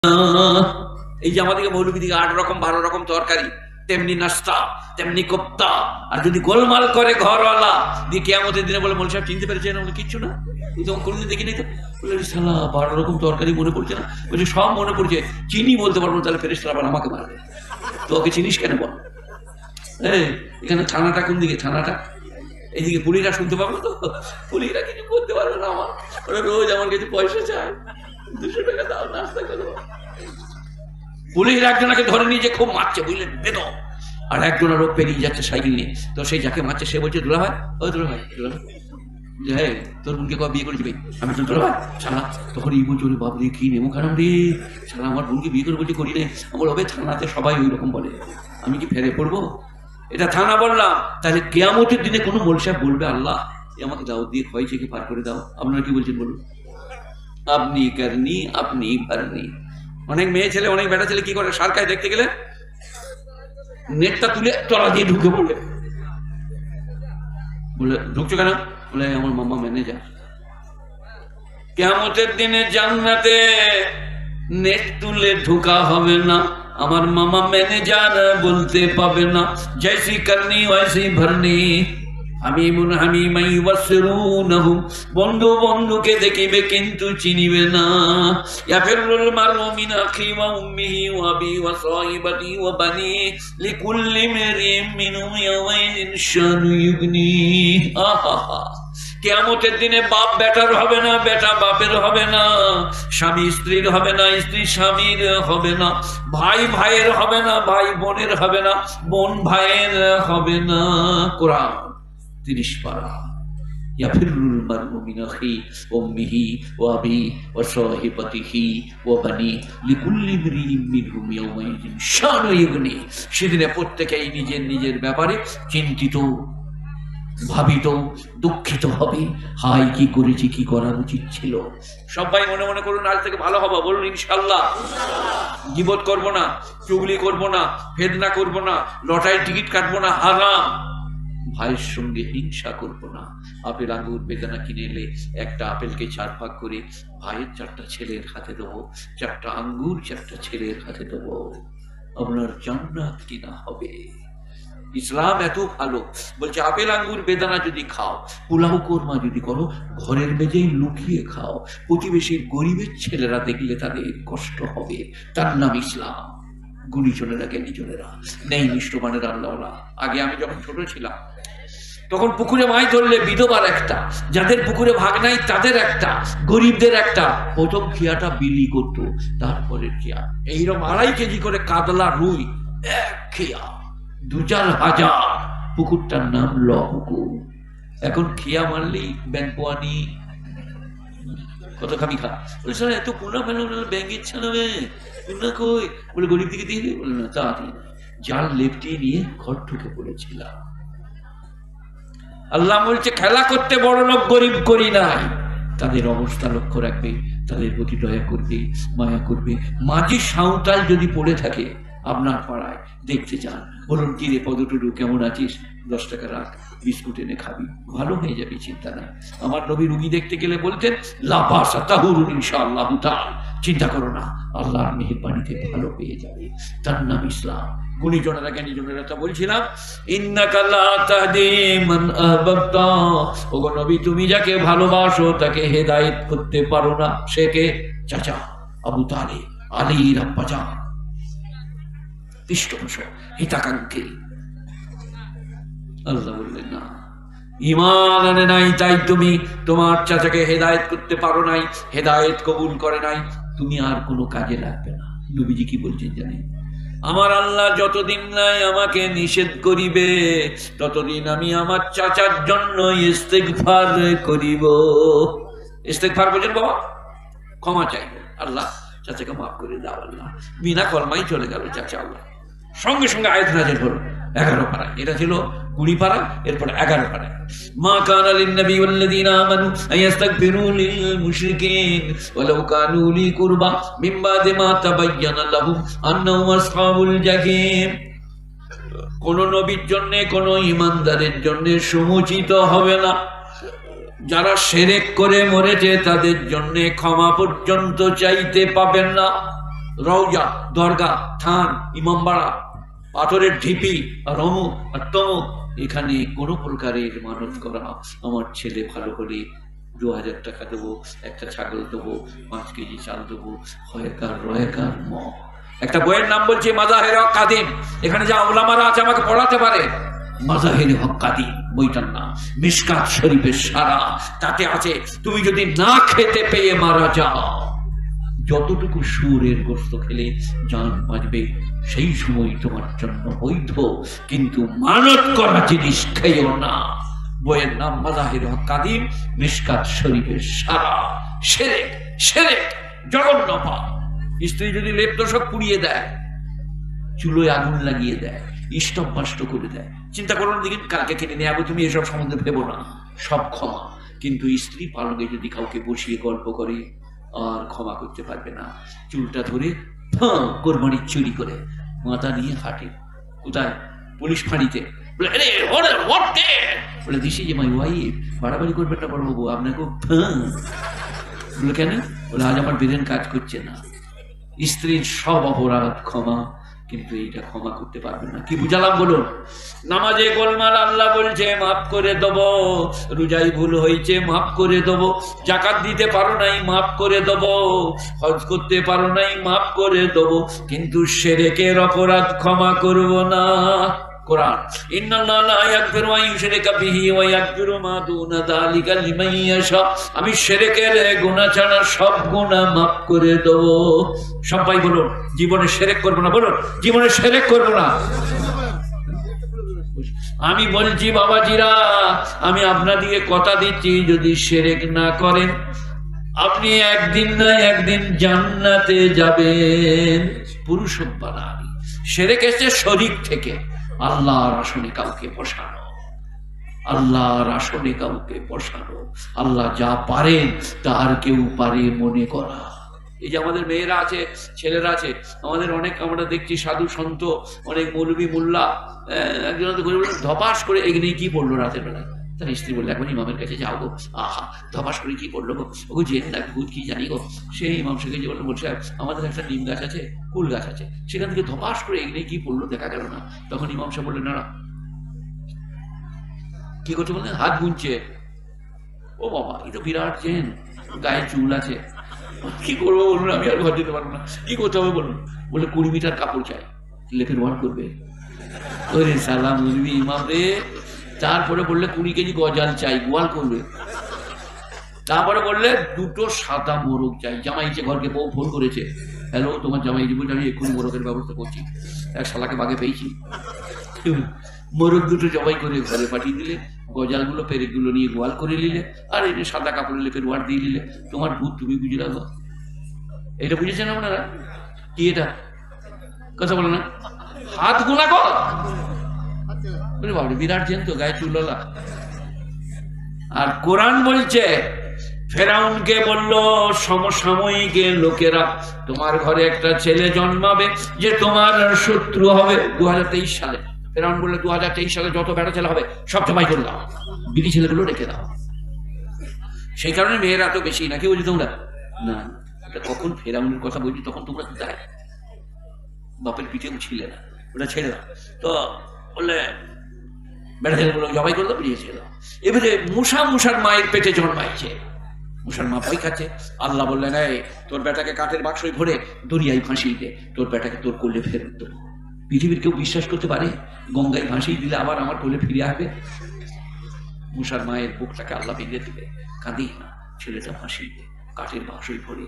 এই যে আমাদেরকে মৌলবী দিকে 8 রকম 12 রকম তরকারি, তেমনি নাস্তা, তেমনি কোপ্তা, আর যদি গোলমাল করে ঘরওয়ালা দিয়ে কিয়ামতের দিনে বলে মৌলভী সাহেব চিনতে পেরেছেন? বলে কিচ্ছু না, তখন কোনোদিন দেখিনি তো। বলে শালা 12 রকম তরকারি মনে পড়ছে না? বলছে সব মনে পড়ছে, চিনি বলতে পারবো না, তাহলে ফেরেশতারা আবার আমাকে মারবে। তো ওকে চিনিস কেন বল? এখানে থানাটা কোন দিকে? থানাটা এইদিকে। পুলিশরা শুনতে পাবো তো? পুলিশরা কিছু করতে পারবে না। আমার ওরা রোজ আমার কাছে পয়সা চায়, 200 টাকা দাও, নাস্তা করবো। পুলিশ একজনকে ধরে নিয়ে যে খুব মারছে, বুঝলেন, বেদম। আর একজনের রোগ পেরিয়ে যাচ্ছে সাইকেল নিয়ে। তো সেই যাকে মারছে সে বলছে, দুলা ভাই, ও দুলা ভাই, যে হ্যাঁ তোর বোনকে কবে বিয়ে করেছি ভাই? আমি তো দুলা ভাই শালা। তখন এই বলছে, বাবরে কি নেমো খারাপ রে শালা, আমার বোনকে বিয়ে করে বলছি করি রে। আমার হবে থানাতে সবাই ওই রকম বলে, আমি কি ফেরে পড়বো? এটা থানা বললাম। তাহলে কিয়ামতের দিনে কোনো মৌলভী সাহেব বলবে, আল্লাহ আমাকে দাও দিয়ে খোয়াইছে কি পার করে দাও। আপনারা কি বলছেন বলুন? আপনি করনি আপনি ভরনি। অনেক মেয়ে ছেলে, অনেক বেটা ছেলে কি করে, সরকার দেখতে গেলে নেটটা তুলে তলা দিয়ে ঢুকে পড়ে। বলে ঢুকছো কেন? বলে আমার মামা ম্যানেজার। কিয়ামতের দিনে জান্নাতে নেট তুলে ঢোকা হবে না, আমার মামা ম্যানেজার বলতে পাবে না। জৈসি করনি ওইসি ভরনি। বন্ধু বন্ধুকে দেখিবে কিন্তু চিনিবে না। ইয়াফিরুল মারউ মিন আখি ওয়া উম্মিহি ওয়া আবি ওয়া সাহিবাতি ওয়া বানি লিকুল্লি ইমরিইন মিনহুম ইয়াওমাইযিন শানু ইউগনি। কিয়ামতের দিনে বাপ বেটার হবে না, বেটা বাপের হবে না, স্বামী স্ত্রীর হবে না, স্ত্রী স্বামীর হবে না, ভাই ভাইয়ের হবে না, ভাই বোনের হবে না, বোন ভাইয়ের হবে না। কোরআন 30 পারা। ইয়াফিরুল মারউ মিন আখি ওয়া উম্মিহি ওয়া আবি ওয়া সাহিবাতিহি ওয়া বানি লিকুল্লি ইমরিইন মিনহুম ইয়াওমাইযিন শানু ইউগনি। সেদিনে প্রত্যেকেই নিজের নিজের ব্যাপারে চিন্তিত, ভাবিত, দুঃখিত হবে। হাই কি করেছি, কি করা উচিত ছিল। সবাই মনে মনে করুন আজ থেকে ভালো হবে, বলুন ইনশাআল্লাহ। গীবত করব না, চুগলি করব না, ফেদনা করব না, লটারির টিকিট কাটবো না, হারাম। ভাইয়ের সঙ্গে হিংসা করব না। আপেল আঙ্গুর বেদানা কিনে এলে একটা আপেলকে 4 ভাগ করে ভাইয়ের 4টা ছেলের হাতে দেবো, 4টা আঙ্গুর 4টা ছেলের হাতে দেবো। আপনার জান্নাত কিনা হবে। ইসলাম এত ভালো, বলছে আপেল আঙ্গুর বেদানা যদি খাও, পোলাও কোরমা যদি করো, ঘরের মেঝেই লুকিয়ে খাও, প্রতিবেশীর গরিবের ছেলেরা দেখলে তাদের কষ্ট হবে। তার নাম ইসলাম। গুণীজনেরা জ্ঞানীজনেরা নেই নিষ্ঠমানের আল্লাহওয়ালা। আগে আমি যখন ছোট ছিলাম তখন পুকুরে মাছ ধরলে বিধবার একটা, যাদের পুকুরে ভাগ নাই তাদের একটা, গরিবদের একটা। প্রথম খিয়াটা বিলি করতো, তারপরে খিয়া এইরকম 2.5 কেজি করে কাতলা রুই এক খিয়া, 2-4 হাজার। পুকুরটার নাম ল পুকুর। এখন খিয়া মারলেই ব্যাংকোয়ানি কত খামি খা। বলে স্যার এত কোনা ফেলা ব্যাংকের ছাড়াবে না কই? বলে গরিব দিকে দিয়ে দিই। বলে না, তা জাল লেপটিয়ে নিয়ে ঘর ঢুকে পড়েছিলাম। আল্লাহ বলছে খেলা করতে বড় লোক গরিব করি নাই। তাদের অবস্থা লক্ষ্য রাখবে, তাদের প্রতি দয়া করবে, মায়া করবে। মাঝি সাঁওতাল যদি পড়ে থাকে আপনার পাড়ায়, দেখতে যান, বলুন কি রে পদটুডু কেমন আছিস, 10 টাকা রাখ, বিস্কুট এনে খাবি, ভালো হয়ে যাবে, চিন্তা নাই। আমার নবী রুগী দেখতে গেলে বলতেন লা বাসা তাহুরুন ইনশাআল্লাহু তাআলা, চিন্তা করো না, আল্লাহর মেহেরবানিতে ভালো পেয়ে যাবে। তার নাম ইসলাম। গুণীজনেরা জ্ঞানীজনেরা তা বলছিলাম, ইন্নাকা লা তাহদি মান আহবাবতা। ওগো নবী, তুমি যাকে ভালোবাসো তাকে হেদায়েত করতে পারো না। সে কে? চাচা আবু তালেব, আলীর আব্বাজান, পৃষ্ঠপোষক, হিতাকাঙ্ক্ষী। আল্লাহ বললেন না, ঈমান আনে নাই তাই তুমি তোমার চাচাকে হেদায়েত করতে পারো নাই, হেদায়েত কবুল করে নাই, তুমি আর কোনো কাজে লাগবে না। নবীজি কি বলছেন জানেন? আমার আল্লাহ যতদিন নাই আমাকে নিষেধ করিবে ততদিন আমি আমার চাচার জন্য ইস্তেগফার করিব। ইস্তেগফার বলেন বাবা, ক্ষমা চাইব, আল্লাহ চাচাকে মাফ করে দাও। আল্লাহ বিনা কলমাই চলে গেল চাচা। আল্লাহ সঙ্গে সঙ্গে আয়াত নাযিল হলো 11 পারায়। এটা ছিল 20 পারা, এরপর 11 পারায়। মা কানা লিন-নবী ওয়াল্লাযীনা আমানু আইয়াস্তাগফিরু লিল মুশরিকিন ওয়ালাউ কানু লি কুরবা মিন বাদি মা তাবায়্যানা লাহুম আন্নাহুম আসহাবুল জাহিম। কোন নবীর জন্য, কোন ঈমানদারের জন্য সমুচিত হবে না যারা শিরক করে মরেছে তাদের জন্য ক্ষমা পর্যন্ত চাইতে পাবেন না। রওজা, দরগা, থান, ইমামবাড়া, পাথরের ঢিপি, রমু আর তমুক, এখানে কোনো প্রকারের মানত করা, আমার ছেলে ভালো করে 2000 টাকা দেবো, একটা ছাগল দেবো, 5 কেজি চাল দেবো, হয়কার রয়কার ম। একটা বইয়ের নাম বলছে মাজাহির হক কাদিম, এখানে যা ওলামারা আছে আমাকে পড়াতে পারে। মাজাহির হক কাদিম বইটার নাম, মিশকাত শরীফের সারা, তাতে আছে তুমি যদি না খেতে পেয়ে মারা যাও, যতটুকু সুরের গোস্ত খেলে জান বাঁচবে সেই সময় তোমার জন্য বৈধ, কিন্তু মানত করা জিনিস খেয়েও না। বইয়ের নাম মাজাহির হক কাদিম, মিশকাত শরীফের সারা। শিরক, শিরক জঘন্য পাপ। স্ত্রী যদি লেপ তোষক পুড়িয়ে দেয়, চুলোয় আগুন লাগিয়ে দেয়, স্টপ বাষ্ট করে দেয়, চিন্তা করো না, দেখি কালকে কিনে নিয়ে যাবো, তুমি এসব সম্বন্ধে ভেবো না, সব ক্ষমা। কিন্তু স্ত্রী পালকে যদি কাউকে বসিয়ে গল্প করে, আর ক্ষমা করতে পারবে না। চুলটা ধরে কোরবানির চুরি করে মাথা নিয়ে হাঁটে কোথায়, পুলিশ ফাঁড়িতে, বলে দিছি যে মাই ওয়াইফ, বাড়াবাড়ি করবেন না বড়বাবু, আপনাকে বলে কেন, বলে আজ আমার ব্রেন কাজ করছে না। স্ত্রীর সব অপরাধ ক্ষমা, কিন্তু এইটা ক্ষমা করতে পারবে না। কি বুঝালাম বলুন? নামাজে গোলমাল আল্লাহ বলছে মাফ করে দেব, রোজাই ভুল হয়েছে মাফ করে দেব, জাকাত দিতে পারো নাই মাফ করে দেব, হজ করতে পারো নাই মাফ করে দেব, কিন্তু শিরকের অপরাধ ক্ষমা করব না। কোরআন, ইন্নাল্লাহা লা ইয়াগফিরু আন ইউশরিকা বিহি ওয়া ইয়াগফিরু মা দুনা যালিকা লিমান ইয়াশা, আমি শিরকের গুনাহ ছাড়া সব গুনাহ মাফ করে দেব। সবাই বলুন জীবনে শিরক করব না, বলুন জীবনে শিরক করব না। আমি বলছি বাবাজিরা, আমি আপনাদিকে কথা দিচ্ছি, যদি শিরক না করেন আপনি একদিন না একদিন জান্নাতে যাবেন। পুরুষ হোক বা নারী, শিরক এসেছে শরীক থেকে, আল্লাহর আসনে কাউকে বসানো, আল্লাহর আসনে কাউকে বসানো। আল্লাহ যা পারেন তার কেউ পারে মনে করা। এই যে আমাদের মেয়েরা আছে, ছেলেরা আছে, আমাদের অনেক আমরা দেখছি সাধু সন্ত, অনেক মৌলবী মোল্লা, একজন ধপাস করে এগিয়ে কি পড়লো রাতের বেলায়, তার স্ত্রী বললো এখন ইমামের কাছে যাও গো, আহা ধপাস করে কি পড়লো গো, ওগো জেনে না ভূত কি জানি গো। সেই ইমাম সাহেব যে বললো, বলছে আমাদের একটা নিম গাছ আছে, কুল গাছ আছে, সেখান থেকে ধপাস করে এগিয়ে কি পড়লো দেখা গেল না। তখন ইমাম সাহেব বললেন না কি করছে বললেন, হাত গুনছে। ও বাবা, এই তো বিরাট জেন, গায়ে চুল আছে, কি করবো বলুন, আমি আর ঘর যেতে পারবো না, কি করতে হবে বলুন। বলে 20 মিটার কাপড় চাই, লেপের ওয়ান করবে। ওরে সালাম মুলবি ইমাম রে। তারপরে বললে 20 কেজি গজাল চাই, গোয়াল করবে। তারপরে বললে 2টো সাদা মোরগ চাই। জামাই যে ঘরকে বউ ফোন করেছে, হ্যালো তোমার জামাই জীবন, আমি এক্ষুনি মোরগের ব্যবস্থা করছি, এক শালাকে বাগে পেয়েছি। মোরগ 2টো জবাই করে ঘরে পাঠিয়ে দিলে, গজালগুলো পেরেকগুলো নিয়ে গোয়াল করে নিলে, আর এই যে সাদা কাপড়ে লেপের ওয়ার দিয়ে নিলে, তোমার ভূত তুমি বুঝে রাখো। এটা বুঝেছেন আপনারা? কি এটা কথা বলে না, হাত গোনা কর বাবু, বিরাট জেন তো, গায়ে চুলওয়ালা। আর কোরআন বলছে, ফেরাউনকে বলল সমসাময়িক লোকেরা, তোমার ঘরে একটা ছেলে জন্মাবে যে তোমার শত্রু হবে। 2023 সালে ফেরাউন বললো 2023 সালে যত বেটা ছেলে হবে সব জমাই করে দাও, বিধি ছেলেগুলো রেখে দাও। সেই কারণে মেয়েরা তো বেশি, নাকি বলছি তোমরা? না, কখন ফেরাউনের কথা বলছি তখন তোমরা দেখ বাপের পিঠেও ছিলে না, ওটা ছেড়ে দাও। তো বললে বেটা ছেলেগুলো জবাই করে দাও, বিয়ে ছেড়ে দাও। এবারে মুসার মায়ের পেটে জন্মাইছে, মুসার মা ভয় খাচ্ছে। আল্লাহ বললেন, এই তোর বেটাকে কাঠের বাক্সয় ভরে দরিয়ায় ফাঁসিয়ে দে, তোর বেটাকে তোর কোলে ফেরত দেবো। পৃথিবীর কেউ বিশ্বাস করতে পারে গঙ্গায় ফাঁসিয়ে দিলে আবার আমার কোলে ফিরে আসবে? মুসার মায়ের বুকটাকে আল্লাহ ভেঙে দিবে, কাঁদি না, ছেলেটা ফাঁসিয়ে দে, কাঠের বাক্সয় ভরে।